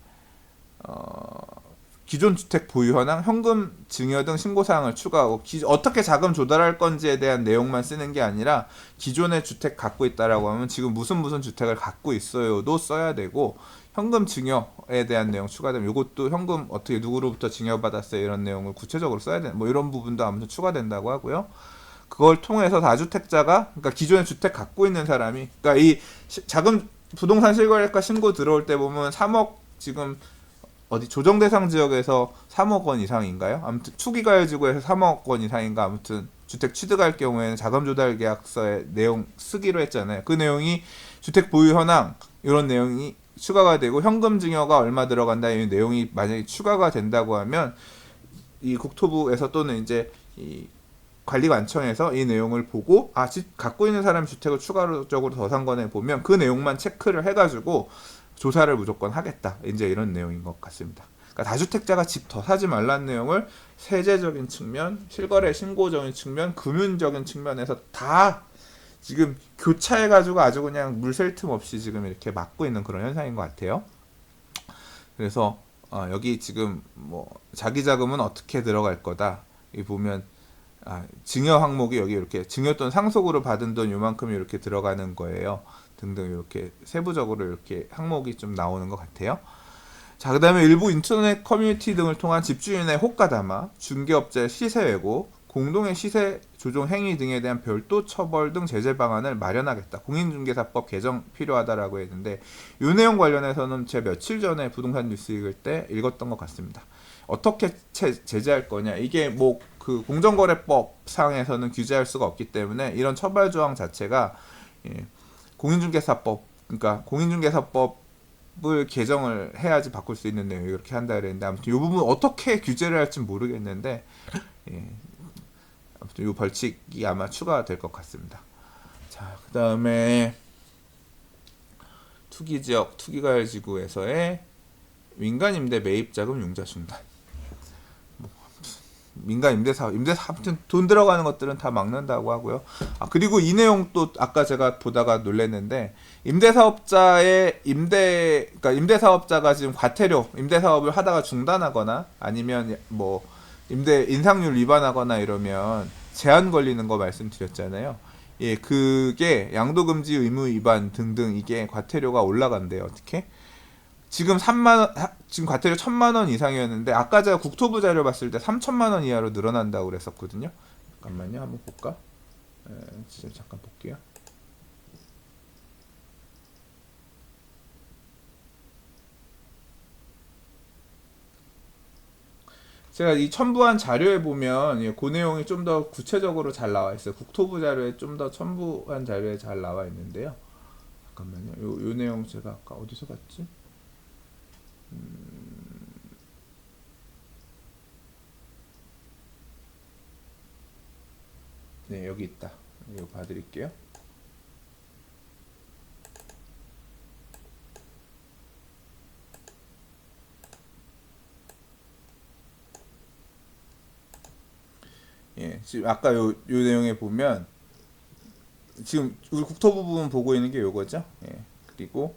기존 주택 보유 현황, 현금 증여 등 신고 사항을 추가하고 어떻게 자금 조달할 건지에 대한 내용만 쓰는 게 아니라 기존의 주택 갖고 있다라고 하면 지금 무슨 주택을 갖고 있어요도 써야 되고, 현금 증여에 대한 내용 추가되면 이것도 현금 어떻게 누구로부터 증여받았어요 이런 내용을 구체적으로 써야 되는 이런 부분도 아무튼 추가된다고 하고요. 그걸 통해서 다주택자가 그러니까 기존의 주택 갖고 있는 사람이 그러니까 이 자금 부동산 실거래가 신고 들어올 때 보면 3억 지금 어디 조정 대상 지역에서 3억 원 이상인가요? 아무튼 투기가열지구에서 3억 원 이상인가 아무튼 주택 취득할 경우에는 자금 조달 계약서에 내용 쓰기로 했잖아요. 그 내용이 주택 보유 현황 이런 내용이 추가가 되고 현금 증여가 얼마 들어간다 이 내용이 만약에 추가가 된다고 하면 이 국토부에서 또는 이제 이 관리관청에서 이 내용을 보고 집 갖고 있는 사람 주택을 추가적으로 더 산 거네 보면 그 내용만 체크를 해가지고 조사를 무조건 하겠다. 이제 이런 내용인 것 같습니다. 그러니까 다주택자가 집 더 사지 말라는 내용을 세제적인 측면, 실거래 신고적인 측면, 금융적인 측면에서 다 지금 교차해가지고 아주 그냥 물 셀 틈 없이 지금 이렇게 막고 있는 그런 현상인 것 같아요. 그래서 여기 지금 자기 자금은 어떻게 들어갈 거다. 이 보면 증여 항목이 여기 이렇게 증여 또는 상속으로 받은 돈 요만큼 이렇게 들어가는 거예요. 등등 이렇게 세부적으로 이렇게 항목이 좀 나오는 것 같아요. 자, 그 다음에 일부 인터넷 커뮤니티 등을 통한 집주인의 호가담화, 중개업자의 시세 왜곡, 공동의 시세 조종 행위 등에 대한 별도 처벌 등 제재 방안을 마련하겠다. 공인중개사법 개정 필요하다라고 했는데 이 내용 관련해서는 제가 며칠 전에 부동산 뉴스 읽을 때 읽었던 것 같습니다. 어떻게 제재할 거냐? 이게 뭐 그 공정거래법 상에서는 규제할 수가 없기 때문에 이런 처벌 조항 자체가 공인중개사법, 그러니까 공인중개사법을 개정을 해야지 바꿀 수 있는 내용이 이렇게 한다 그랬는데 아무튼 이 부분 어떻게 규제를 할지 모르겠는데 아무튼 이 벌칙이 아마 추가될 것 같습니다. 자, 그 다음에 투기지역 투기가열지구에서의 민간 임대 매입자금 융자 중단. 민간 임대사업 아무튼 돈 들어가는 것들은 다 막는다고 하고요. 그리고 이 내용 또 아까 제가 보다가 놀랐는데 그러니까 임대사업자가 지금 과태료 임대사업을 하다가 중단하거나 아니면 뭐 임대 인상률 위반하거나 이러면 제한 걸리는 거 말씀드렸잖아요. 예, 그게 양도금지 의무 위반 등등 이게 과태료가 올라간대요. 어떻게? 지금 지금 과태료 1,000만 원 이상이었는데 아까 제가 국토부 자료 봤을 때 3,000만 원 이하로 늘어난다고 그랬었거든요. 잠깐만요, 한번 볼까? 진짜 잠깐 볼게요. 제가 이 첨부한 자료에 보면 그 내용이 좀 더 구체적으로 잘 나와 있어요. 국토부 자료에 좀 더 첨부한 자료에 잘 나와 있는데요. 잠깐만요. 요 내용 제가 아까 어디서 봤지? 네, 여기 있다. 이거 봐드릴게요. 예, 지금 아까 요 내용에 보면 지금 우리 국토부 부분 보고 있는 게 요거죠. 예, 그리고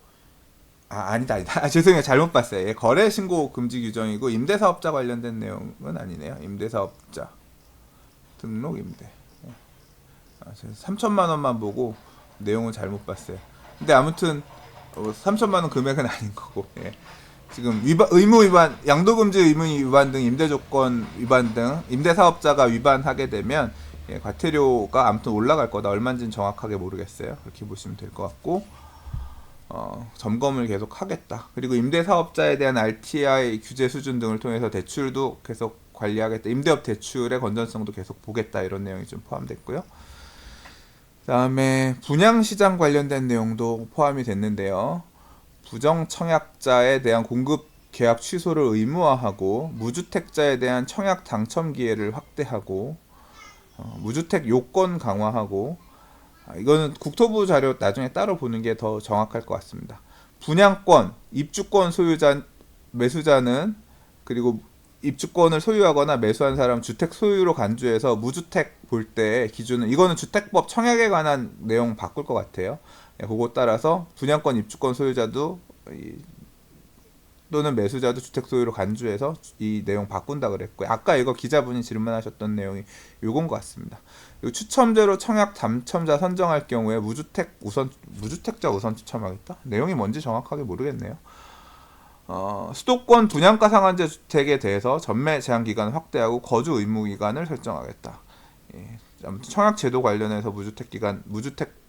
아니다. 죄송해요. 잘못 봤어요. 예, 거래 신고 금지 규정이고 임대사업자 관련된 내용은 아니네요. 임대사업자 등록 임대. 예. 3,000만 원만 보고 내용을 잘못 봤어요. 근데 아무튼 3,000만 원 금액은 아닌 거고. 예. 지금 의무 위반, 양도금지 의무 위반 등 임대조건 위반 등 임대사업자가 위반하게 되면 과태료가 아무튼 올라갈 거다. 얼마인지는 정확하게 모르겠어요. 그렇게 보시면 될 것 같고 점검을 계속 하겠다. 그리고 임대사업자에 대한 RTI 규제 수준 등을 통해서 대출도 계속 관리하겠다. 임대업 대출의 건전성도 계속 보겠다. 이런 내용이 좀 포함됐고요. 그다음에 분양시장 관련된 내용도 포함이 됐는데요. 부정청약자에 대한 공급 계약 취소를 의무화하고 무주택자에 대한 청약 당첨 기회를 확대하고 무주택 요건 강화하고 이거는 국토부 자료 나중에 따로 보는 게 더 정확할 것 같습니다. 분양권, 입주권 소유자, 매수자는 그리고 입주권을 소유하거나 매수한 사람 주택 소유로 간주해서 무주택 볼 때 기준은 이거는 주택법 청약에 관한 내용 바꿀 것 같아요. 그거 따라서 분양권, 입주권 소유자도 또는 매수자도 주택 소유로 간주해서 이 내용 바꾼다 그랬고요. 아까 이거 기자분이 질문하셨던 내용이 요건 것 같습니다. 추첨제로 청약 당첨자 선정할 경우에 무주택자 우선 추첨하겠다? 내용이 뭔지 정확하게 모르겠네요. 수도권 분양가 상한제 주택에 대해서 전매 제한 기간을 확대하고 거주 의무 기간을 설정하겠다. 예, 아무튼 청약 제도 관련해서 무주택에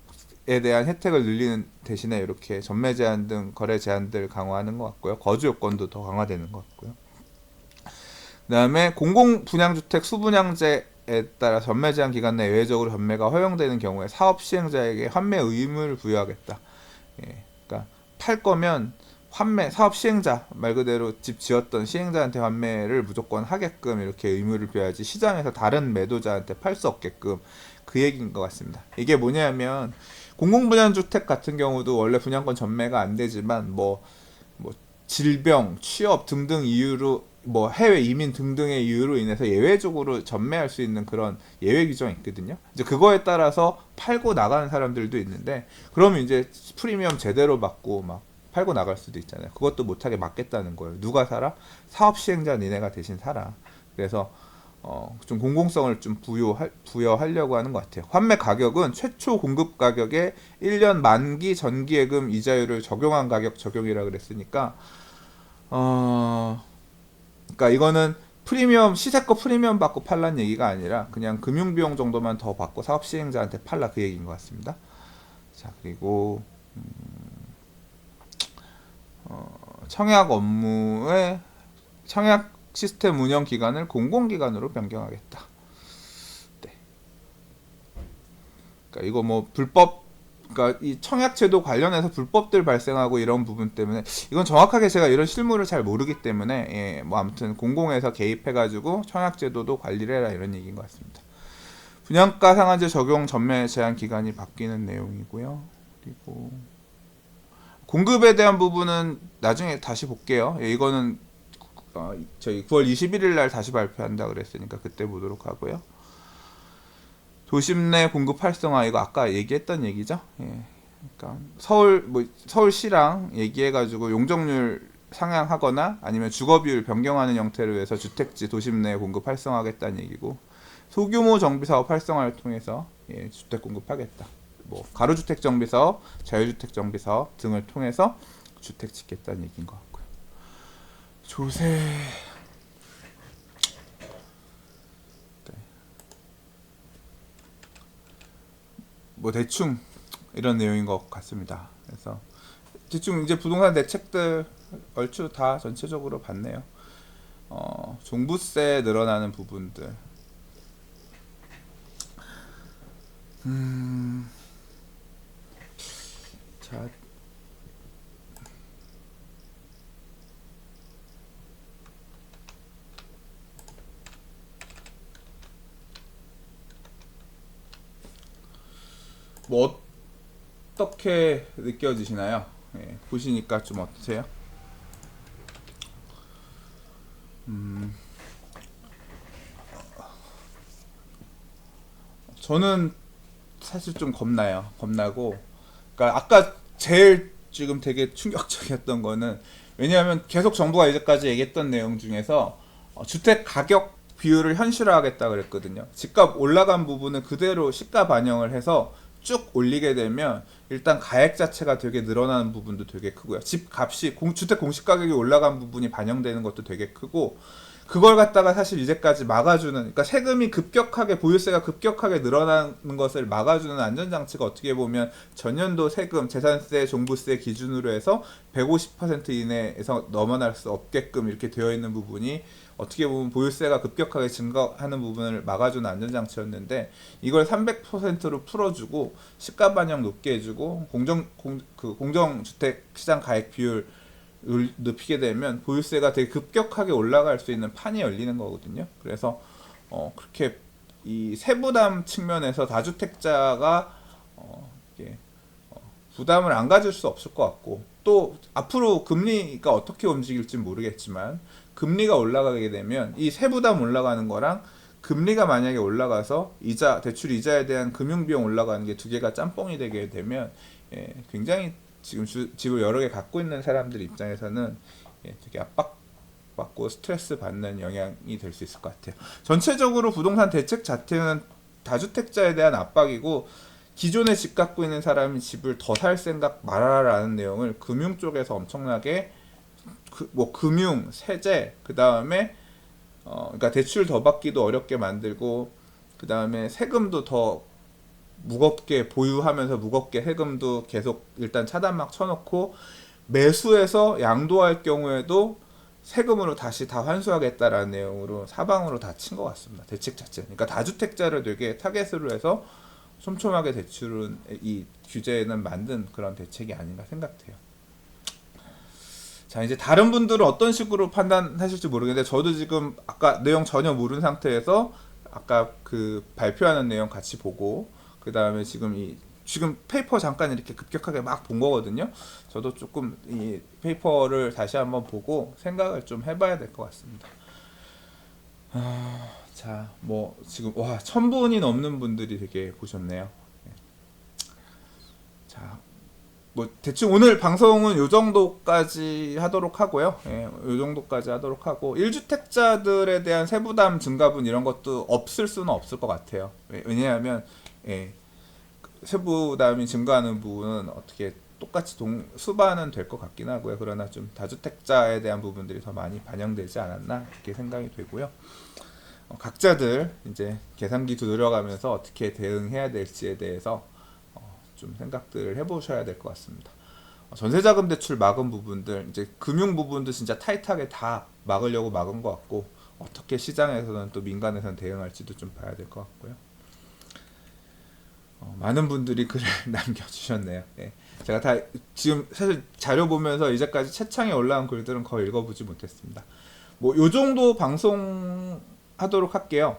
대한 혜택을 늘리는 대신에 이렇게 전매 제한 등 거래 제한들 강화하는 것 같고요. 거주 요건도 더 강화되는 것 같고요. 그다음에 공공 분양주택 수분양제에 따라 전매 제한 기간 내 예외적으로 전매가 허용되는 경우에 사업 시행자에게 환매 의무를 부여하겠다. 예, 그러니까 팔 거면 사업 시행자 말 그대로 집 지었던 시행자한테 환매를 무조건 하게끔 이렇게 의무를 부여하지 시장에서 다른 매도자한테 팔 수 없게끔 그 얘기인 것 같습니다. 이게 뭐냐면 공공분양주택 같은 경우도 원래 분양권 전매가 안 되지만 뭐 질병, 취업 등등 이유로 해외 이민 등등의 이유로 인해서 예외적으로 전매할 수 있는 그런 예외 규정이 있거든요. 이제 그거에 따라서 팔고 나가는 사람들도 있는데 그러면 이제 프리미엄 제대로 받고 막 팔고 나갈 수도 있잖아요. 그것도 못하게 막겠다는 거예요. 누가 살아? 사업 시행자 니네가 대신 살아. 그래서 좀 공공성을 좀 부여하려고 하는 것 같아요. 환매 가격은 최초 공급 가격에 1년 만기 전기예금 이자율을 적용한 가격 적용이라 그랬으니까 그러니까 이거는 프리미엄 시세가 프리미엄 받고 팔란 얘기가 아니라 그냥 금융비용 정도만 더 받고 사업 시행자한테 팔라 그 얘기인 것 같습니다. 자 그리고 청약 업무의 청약 시스템 운영 기관을 공공기관으로 변경하겠다. 네. 그러니까 이거 뭐 불법, 그러니까 이 청약제도 관련해서 불법들 발생하고 이런 부분 때문에 이건 정확하게 제가 이런 실무를 잘 모르기 때문에 예, 뭐 아무튼 공공에서 개입해가지고 청약제도도 관리를 해라 이런 얘기인 것 같습니다. 분양가 상한제 적용 전매 제한 기간이 바뀌는 내용이고요. 그리고 공급에 대한 부분은 나중에 다시 볼게요. 예, 이거는 저희 9월 21일 날 다시 발표한다 그랬으니까 그때 보도록 하고요. 도심 내 공급 활성화 이거 아까 얘기했던 얘기죠. 예. 그러니까 서울시랑 얘기해가지고 용적률 상향하거나 아니면 주거비율 변경하는 형태로 해서 주택지 도심 내 공급 활성화하겠다는 얘기고 소규모 정비 사업 활성화를 통해서 예, 주택 공급하겠다. 뭐 가로주택 정비 사업, 자유주택 정비 사업 등을 통해서 주택 짓겠다는 얘기인 것 같고요. 조세 네. 뭐 대충 이런 내용인 것 같습니다. 그래서 대충 이제 부동산 대책들 얼추 다 전체적으로 봤네요. 종부세 늘어나는 부분들. 자, 뭐 어떻게 느껴지시나요? 예, 보시니까 좀 어떠세요? 저는 사실 좀 겁나고, 그러니까 아까 제일 지금 되게 충격적이었던 거는 왜냐하면 계속 정부가 이제까지 얘기했던 내용 중에서 주택 가격 비율을 현실화하겠다 그랬거든요. 집값 올라간 부분은 그대로 시가 반영을 해서 쭉 올리게 되면 일단 가액 자체가 되게 늘어나는 부분도 되게 크고요. 집 값이 주택 공시 가격이 올라간 부분이 반영되는 것도 되게 크고 그걸 갖다가 사실 이제까지 막아주는, 그러니까 세금이 급격하게, 보유세가 급격하게 늘어나는 것을 막아주는 안전장치가 어떻게 보면 전년도 세금, 재산세, 종부세 기준으로 해서 150% 이내에서 넘어날 수 없게끔 이렇게 되어 있는 부분이 어떻게 보면 보유세가 급격하게 증가하는 부분을 막아주는 안전장치였는데 이걸 300%로 풀어주고 시가 반영 높게 해주고 공정주택 시장 가액 비율 높이게 되면 보유세가 되게 급격하게 올라갈 수 있는 판이 열리는 거거든요. 그래서 그렇게 이 세부담 측면에서 다주택자가 이게 부담을 안 가질 수 없을 것 같고 또 앞으로 금리가 어떻게 움직일지 모르겠지만 금리가 올라가게 되면 이 세부담 올라가는 거랑 금리가 만약에 올라가서 대출 이자에 대한 금융비용 올라가는 게 두 개가 짬뽕이 되게 되면 굉장히 지금 집을 여러 개 갖고 있는 사람들 입장에서는 되게 압박받고 스트레스 받는 영향이 될 수 있을 것 같아요. 전체적으로 부동산 대책 자체는 다주택자에 대한 압박이고 기존에 집 갖고 있는 사람이 집을 더 살 생각 말아라라는 내용을 금융 쪽에서 엄청나게 뭐 금융, 세제, 그 다음에 그러니까 대출 더 받기도 어렵게 만들고 그 다음에 세금도 더 무겁게 보유하면서 무겁게 세금도 계속 일단 차단막 쳐놓고 매수해서 양도할 경우에도 세금으로 다시 다 환수하겠다라는 내용으로 사방으로 다 친 것 같습니다. 대책 자체. 그러니까 다주택자를 되게 타겟으로 해서 촘촘하게 대출은 이 규제는 만든 그런 대책이 아닌가 생각돼요. 자 이제 다른 분들은 어떤 식으로 판단하실지 모르겠는데 저도 지금 아까 내용 전혀 모르는 상태에서 아까 그 발표하는 내용 같이 보고 그 다음에 지금 페이퍼 잠깐 이렇게 급격하게 막 본 거거든요. 저도 조금 이 페이퍼를 다시 한번 보고 생각을 좀 해봐야 될 것 같습니다. 자, 뭐 지금 와 1000분이 넘는 분들이 되게 보셨네요. 자, 뭐 대충 오늘 방송은 요 정도까지 하도록 하고요. 요 정도까지 하도록 하고 1주택자들에 대한 세부담 증가분 이런 것도 없을 수는 없을 것 같아요. 왜냐하면 세부담이 증가하는 부분은 어떻게 똑같이 수반은 될 것 같긴 하고요. 그러나 좀 다주택자에 대한 부분들이 더 많이 반영되지 않았나 이렇게 생각이 되고요. 각자들 이제 계산기 두드려가면서 어떻게 대응해야 될지에 대해서 좀 생각들을 해보셔야 될 것 같습니다. 전세자금 대출 막은 부분들, 이제 금융 부분도 진짜 타이트하게 다 막으려고 막은 것 같고, 어떻게 시장에서는 또 민간에서는 대응할지도 좀 봐야 될 것 같고요. 많은 분들이 글을 남겨주셨네요. 예. 제가 다 지금 사실 자료 보면서 이제까지 채창에 올라온 글들은 거의 읽어보지 못했습니다. 뭐 요 정도 방송 하도록 할게요.